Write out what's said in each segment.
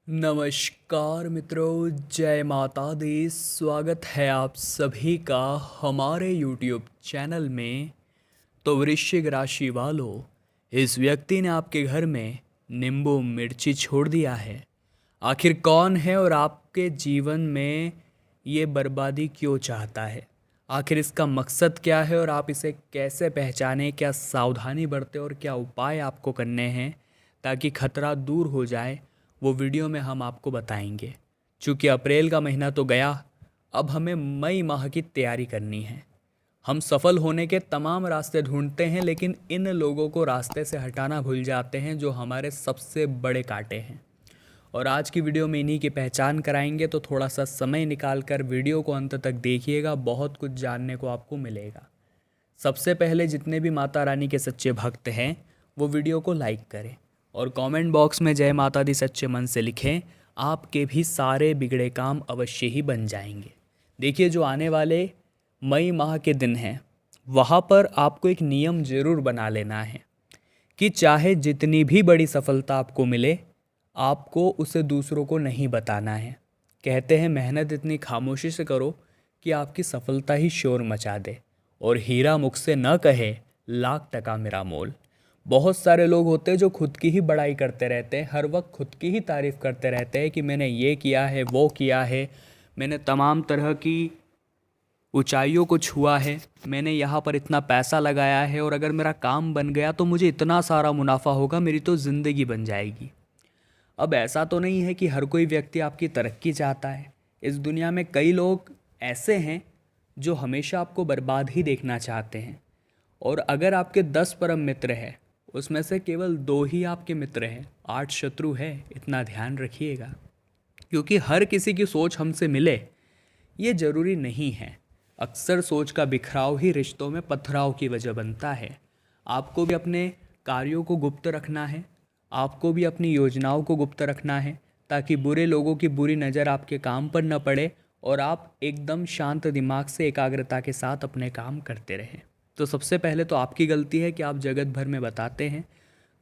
नमस्कार मित्रों, जय माता दी। स्वागत है आप सभी का हमारे YouTube चैनल में। तो वृश्चिक राशि वालों, इस व्यक्ति ने आपके घर में नींबू मिर्ची छोड़ दिया है। आखिर कौन है और आपके जीवन में ये बर्बादी क्यों चाहता है? आखिर इसका मकसद क्या है और आप इसे कैसे पहचानें? क्या सावधानी बरतें और क्या उपाय आपको करने हैं ताकि खतरा दूर हो जाए, वो वीडियो में हम आपको बताएंगे। चूँकि अप्रैल का महीना तो गया, अब हमें मई माह की तैयारी करनी है। हम सफल होने के तमाम रास्ते ढूंढते हैं, लेकिन इन लोगों को रास्ते से हटाना भूल जाते हैं जो हमारे सबसे बड़े कांटे हैं। और आज की वीडियो में इन्हीं की पहचान कराएंगे, तो थोड़ा सा समय निकाल कर वीडियो को अंत तक देखिएगा, बहुत कुछ जानने को आपको मिलेगा। सबसे पहले जितने भी माता रानी के सच्चे भक्त हैं वो वीडियो को लाइक करें और कमेंट बॉक्स में जय माता दी सच्चे मन से लिखें। आपके भी सारे बिगड़े काम अवश्य ही बन जाएंगे। देखिए, जो आने वाले मई माह के दिन हैं, वहाँ पर आपको एक नियम ज़रूर बना लेना है कि चाहे जितनी भी बड़ी सफलता आपको मिले, आपको उसे दूसरों को नहीं बताना है। कहते हैं मेहनत इतनी खामोशी से करो कि आपकी सफलता ही शोर मचा दे, और हीरा मुख से न कहे लाख टका मेरा मोल। बहुत सारे लोग होते हैं जो खुद की ही बड़ाई करते रहते हैं, हर वक्त खुद की ही तारीफ करते रहते हैं कि मैंने ये किया है, वो किया है, मैंने तमाम तरह की ऊंचाइयों को छुआ है, मैंने यहाँ पर इतना पैसा लगाया है, और अगर मेरा काम बन गया तो मुझे इतना सारा मुनाफा होगा, मेरी तो ज़िंदगी बन जाएगी। अब ऐसा तो नहीं है कि हर कोई व्यक्ति आपकी तरक्की चाहता है। इस दुनिया में कई लोग ऐसे हैं जो हमेशा आपको बर्बाद ही देखना चाहते हैं। और अगर आपके 10 परम मित्र हैं, उसमें से केवल 2 ही आपके मित्र हैं, 8 शत्रु है। इतना ध्यान रखिएगा, क्योंकि हर किसी की सोच हमसे मिले ये ज़रूरी नहीं है। अक्सर सोच का बिखराव ही रिश्तों में पथराव की वजह बनता है। आपको भी अपने कार्यों को गुप्त रखना है, आपको भी अपनी योजनाओं को गुप्त रखना है, ताकि बुरे लोगों की बुरी नज़र आपके काम पर न पड़े और आप एकदम शांत दिमाग से एकाग्रता के साथ अपने काम करते रहें। तो सबसे पहले तो आपकी गलती है कि आप जगत भर में बताते हैं।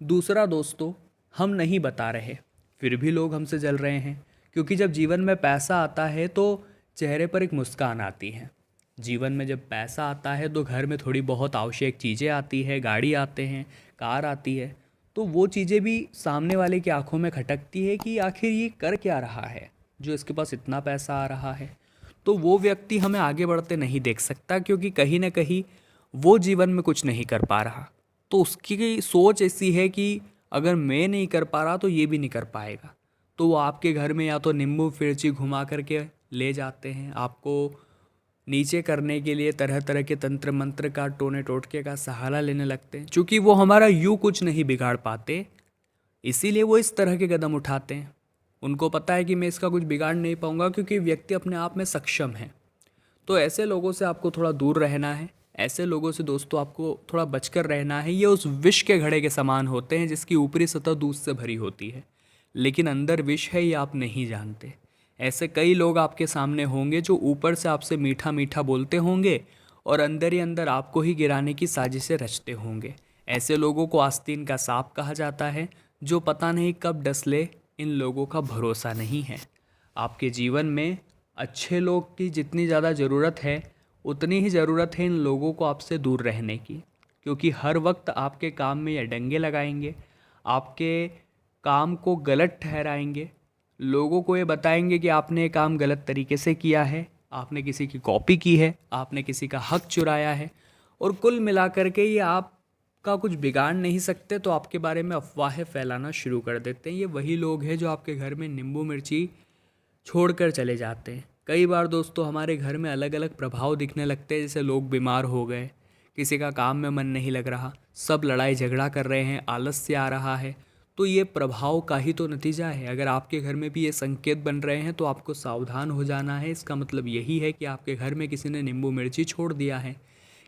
दूसरा दोस्तों, हम नहीं बता रहे फिर भी लोग हमसे जल रहे हैं, क्योंकि जब जीवन में पैसा आता है तो चेहरे पर एक मुस्कान आती है। जीवन में जब पैसा आता है तो घर में थोड़ी बहुत आवश्यक चीज़ें आती है, गाड़ी आते हैं, कार आती है, तो वो चीज़ें भी सामने वाले की आंखों में खटकती है कि आखिर ये कर क्या रहा है जो इसके पास इतना पैसा आ रहा है। तो वो व्यक्ति हमें आगे बढ़ते नहीं देख सकता, क्योंकि कहीं ना कहीं वो जीवन में कुछ नहीं कर पा रहा। तो उसकी सोच ऐसी है कि अगर मैं नहीं कर पा रहा तो ये भी नहीं कर पाएगा। तो वो आपके घर में या तो नींबू मिर्ची घुमा करके ले जाते हैं, आपको नीचे करने के लिए तरह तरह के तंत्र मंत्र का, टोने टोटके का सहारा लेने लगते हैं। चूँकि वो हमारा यूँ कुछ नहीं बिगाड़ पाते, इसीलिए वो इस तरह के कदम उठाते हैं। उनको पता है कि मैं इसका कुछ बिगाड़ नहीं पाऊंगा, क्योंकि व्यक्ति अपने आप में सक्षम है। तो ऐसे लोगों से आपको थोड़ा दूर रहना है। ऐसे लोगों से दोस्तों आपको थोड़ा बचकर रहना है। ये उस विष के घड़े के समान होते हैं जिसकी ऊपरी सतह दूध से भरी होती है, लेकिन अंदर विष है ये आप नहीं जानते। ऐसे कई लोग आपके सामने होंगे जो ऊपर से आपसे मीठा मीठा बोलते होंगे और अंदर ही अंदर आपको ही गिराने की साजिशें रचते होंगे। ऐसे लोगों को आस्तीन का सांप कहा जाता है, जो पता नहीं कब डसले। इन लोगों का भरोसा नहीं है। आपके जीवन में अच्छे लोग की जितनी ज़्यादा ज़रूरत है, उतनी ही ज़रूरत है इन लोगों को आपसे दूर रहने की, क्योंकि हर वक्त आपके काम में ये डंगे लगाएंगे, आपके काम को गलत ठहराएंगे, लोगों को ये बताएंगे कि आपने ये काम गलत तरीके से किया है, आपने किसी की कॉपी की है, आपने किसी का हक चुराया है, और कुल मिलाकर के ये आपका कुछ बिगाड़ नहीं सकते, तो आपके बारे में अफवाहें फैलाना शुरू कर देते हैं। ये वही लोग हैं जो आपके घर में नींबू मिर्ची छोड़कर चले जाते हैं। कई बार दोस्तों हमारे घर में अलग अलग प्रभाव दिखने लगते हैं, जैसे लोग बीमार हो गए, किसी का काम में मन नहीं लग रहा, सब लड़ाई झगड़ा कर रहे हैं, आलस्य आ रहा है। तो ये प्रभाव का ही तो नतीजा है। अगर आपके घर में भी ये संकेत बन रहे हैं तो आपको सावधान हो जाना है। इसका मतलब यही है कि आपके घर में किसी ने नींबू मिर्ची छोड़ दिया है,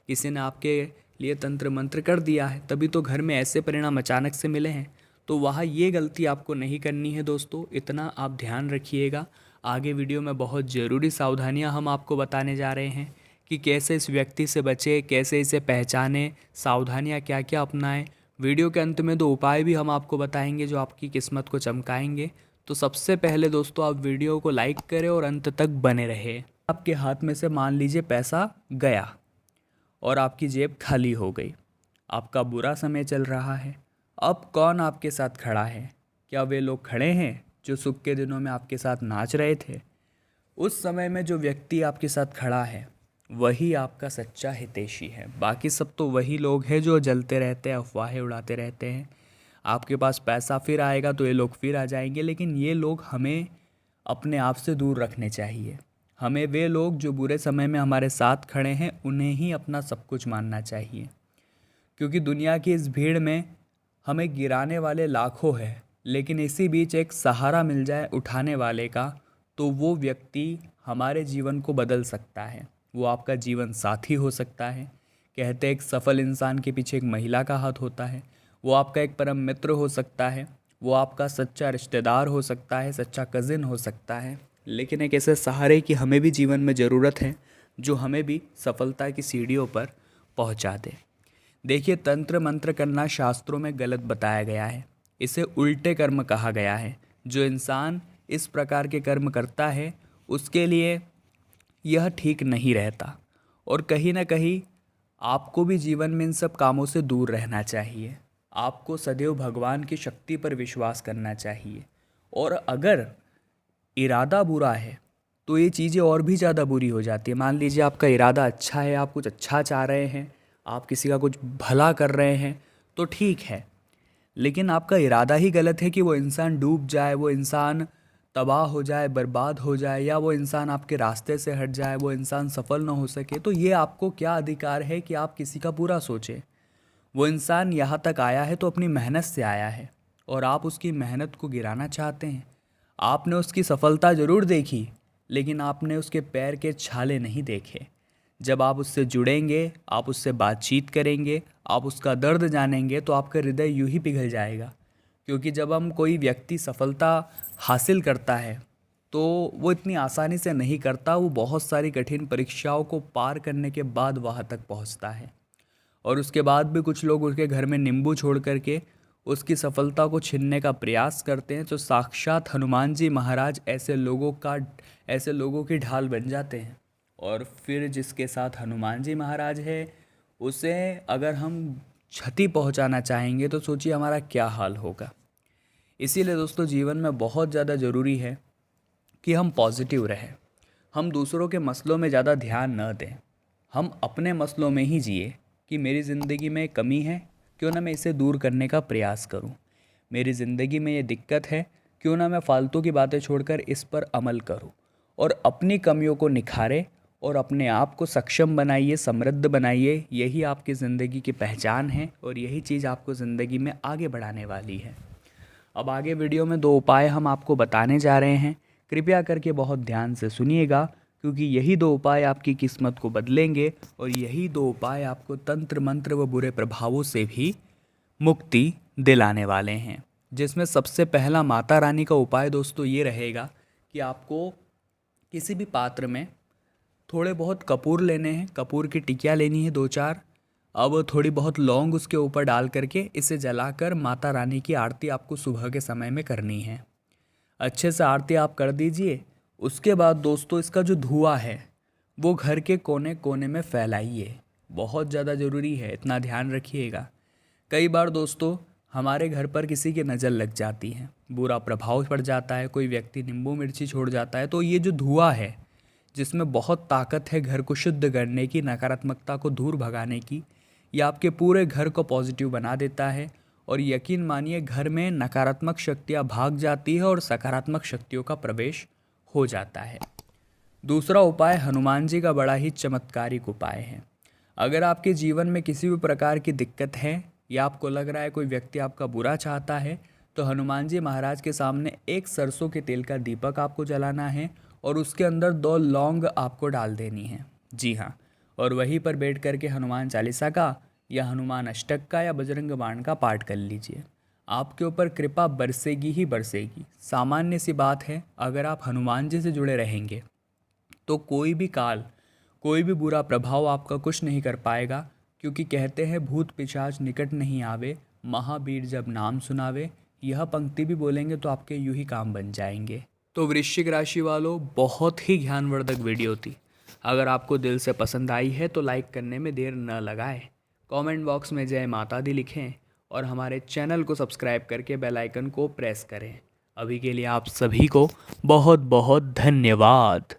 किसी ने आपके लिए तंत्र मंत्र कर दिया है, तभी तो घर में ऐसे परिणाम अचानक से मिले हैं। तो वहाँ ये गलती आपको नहीं करनी है दोस्तों, इतना आप ध्यान रखिएगा। आगे वीडियो में बहुत ज़रूरी सावधानियां हम आपको बताने जा रहे हैं कि कैसे इस व्यक्ति से बचें, कैसे इसे पहचानें, सावधानियां क्या क्या अपनाएं। वीडियो के अंत में 2 उपाय भी हम आपको बताएंगे जो आपकी किस्मत को चमकाएंगे। तो सबसे पहले दोस्तों आप वीडियो को लाइक करें और अंत तक बने रहे। आपके हाथ में से मान लीजिए पैसा गया और आपकी जेब खाली हो गई, आपका बुरा समय चल रहा है। अब कौन आपके साथ खड़ा है? क्या वे लोग खड़े हैं जो सुख के दिनों में आपके साथ नाच रहे थे? उस समय में जो व्यक्ति आपके साथ खड़ा है वही आपका सच्चा हितैषी है। बाकी सब तो वही लोग हैं जो जलते रहते हैं, अफवाहें उड़ाते रहते हैं। आपके पास पैसा फिर आएगा तो ये लोग फिर आ जाएंगे, लेकिन ये लोग हमें अपने आप से दूर रखने चाहिए। हमें वे लोग जो बुरे समय में हमारे साथ खड़े हैं उन्हें ही अपना सब कुछ मानना चाहिए, क्योंकि दुनिया की इस भीड़ में हमें गिराने वाले लाखों हैं, लेकिन इसी बीच एक सहारा मिल जाए उठाने वाले का, तो वो व्यक्ति हमारे जीवन को बदल सकता है। वो आपका जीवन साथी हो सकता है। कहते हैं एक सफल इंसान के पीछे एक महिला का हाथ होता है। वो आपका एक परम मित्र हो सकता है, वो आपका सच्चा रिश्तेदार हो सकता है, सच्चा कज़िन हो सकता है, लेकिन एक ऐसे सहारे की हमें भी जीवन में ज़रूरत है जो हमें भी सफलता की सीढ़ियों पर पहुंचा दे। देखिए, तंत्र मंत्र करना शास्त्रों में गलत बताया गया है। इसे उल्टे कर्म कहा गया है। जो इंसान इस प्रकार के कर्म करता है उसके लिए यह ठीक नहीं रहता, और कहीं ना कहीं आपको भी जीवन में इन सब कामों से दूर रहना चाहिए। आपको सदैव भगवान की शक्ति पर विश्वास करना चाहिए, और अगर इरादा बुरा है तो ये चीज़ें और भी ज़्यादा बुरी हो जाती है। मान लीजिए आपका इरादा अच्छा है, आप कुछ अच्छा चाह रहे हैं, आप किसी का कुछ भला कर रहे हैं तो ठीक है, लेकिन आपका इरादा ही गलत है कि वो इंसान डूब जाए, वो इंसान तबाह हो जाए, बर्बाद हो जाए, या वो इंसान आपके रास्ते से हट जाए, वो इंसान सफल ना हो सके, तो ये आपको क्या अधिकार है कि आप किसी का बुरा सोचें? वो इंसान यहाँ तक आया है तो अपनी मेहनत से आया है, और आप उसकी मेहनत को गिराना चाहते हैं। आपने उसकी सफलता ज़रूर देखी, लेकिन आपने उसके पैर के छाले नहीं देखे। जब आप उससे जुड़ेंगे, आप उससे बातचीत करेंगे, आप उसका दर्द जानेंगे, तो आपका हृदय यूं ही पिघल जाएगा। क्योंकि जब हम कोई व्यक्ति सफलता हासिल करता है तो वो इतनी आसानी से नहीं करता, वो बहुत सारी कठिन परीक्षाओं को पार करने के बाद वहाँ तक पहुँचता है। और उसके बाद भी कुछ लोग उसके घर में नींबू छोड़ करके उसकी सफलता को छीनने का प्रयास करते हैं। तो साक्षात हनुमान जी महाराज ऐसे लोगों की ढाल बन जाते हैं। और फिर जिसके साथ हनुमान जी महाराज है उसे अगर हम क्षति पहुंचाना चाहेंगे तो सोचिए हमारा क्या हाल होगा। इसीलिए दोस्तों, जीवन में बहुत ज़्यादा ज़रूरी है कि हम पॉजिटिव रहें, हम दूसरों के मसलों में ज़्यादा ध्यान न दें, हम अपने मसलों में ही जिए कि मेरी ज़िंदगी में कमी है, क्यों ना मैं इसे दूर करने का प्रयास करूं। मेरी ज़िंदगी में ये दिक्कत है, क्यों ना मैं फालतू की बातें छोड़कर इस पर अमल करूं। और अपनी कमियों को निखारें और अपने आप को सक्षम बनाइए, समृद्ध बनाइए। यही आपकी ज़िंदगी की पहचान है और यही चीज़ आपको ज़िंदगी में आगे बढ़ाने वाली है। अब आगे वीडियो में 2 उपाय हम आपको बताने जा रहे हैं। कृपया करके बहुत ध्यान से सुनिएगा, क्योंकि यही 2 उपाय आपकी किस्मत को बदलेंगे और यही 2 उपाय आपको तंत्र मंत्र व बुरे प्रभावों से भी मुक्ति दिलाने वाले हैं। जिसमें सबसे पहला माता रानी का उपाय दोस्तों ये रहेगा कि आपको किसी भी पात्र में थोड़े बहुत कपूर लेने हैं, कपूर की टिकिया लेनी है 2-4। अब थोड़ी बहुत लौंग उसके ऊपर डाल करके इसे जलाकर माता रानी की आरती आपको सुबह के समय में करनी है। अच्छे से आरती आप कर दीजिए। उसके बाद दोस्तों इसका जो धुआं है वो घर के कोने कोने में फैलाइए। बहुत ज़्यादा ज़रूरी है, इतना ध्यान रखिएगा। कई बार दोस्तों हमारे घर पर किसी की नज़र लग जाती है, बुरा प्रभाव पड़ जाता है, कोई व्यक्ति नींबू मिर्ची छोड़ जाता है, तो ये जो धुआं है जिसमें बहुत ताकत है घर को शुद्ध करने की, नकारात्मकता को दूर भगाने की, ये आपके पूरे घर को पॉजिटिव बना देता है। और यकीन मानिए घर में नकारात्मक शक्तियाँ भाग जाती है और सकारात्मक शक्तियों का प्रवेश हो जाता है। दूसरा उपाय हनुमान जी का बड़ा ही चमत्कारिक उपाय है। अगर आपके जीवन में किसी भी प्रकार की दिक्कत है या आपको लग रहा है कोई व्यक्ति आपका बुरा चाहता है, तो हनुमान जी महाराज के सामने एक सरसों के तेल का दीपक आपको जलाना है और उसके अंदर 2 लौंग आपको डाल देनी है। जी हाँ, और वहीं पर बैठ करके हनुमान चालीसा का या हनुमान अष्टक का या बजरंग बाण का पाठ कर लीजिए। आपके ऊपर कृपा बरसेगी ही बरसेगी। सामान्य सी बात है, अगर आप हनुमान जी से जुड़े रहेंगे तो कोई भी काल, कोई भी बुरा प्रभाव आपका कुछ नहीं कर पाएगा। क्योंकि कहते हैं भूत पिशाच निकट नहीं आवे, महावीर जब नाम सुनावे, यह पंक्ति भी बोलेंगे तो आपके यूं ही काम बन जाएंगे। तो वृश्चिक राशि वालों, बहुत ही ज्ञानवर्धक वीडियो थी। अगर आपको दिल से पसंद आई है तो लाइक करने में देर न लगाएं, कमेंट बॉक्स में जय माता दी लिखें और हमारे चैनल को सब्सक्राइब करके बेल आइकन को प्रेस करें। अभी के लिए आप सभी को बहुत बहुत धन्यवाद।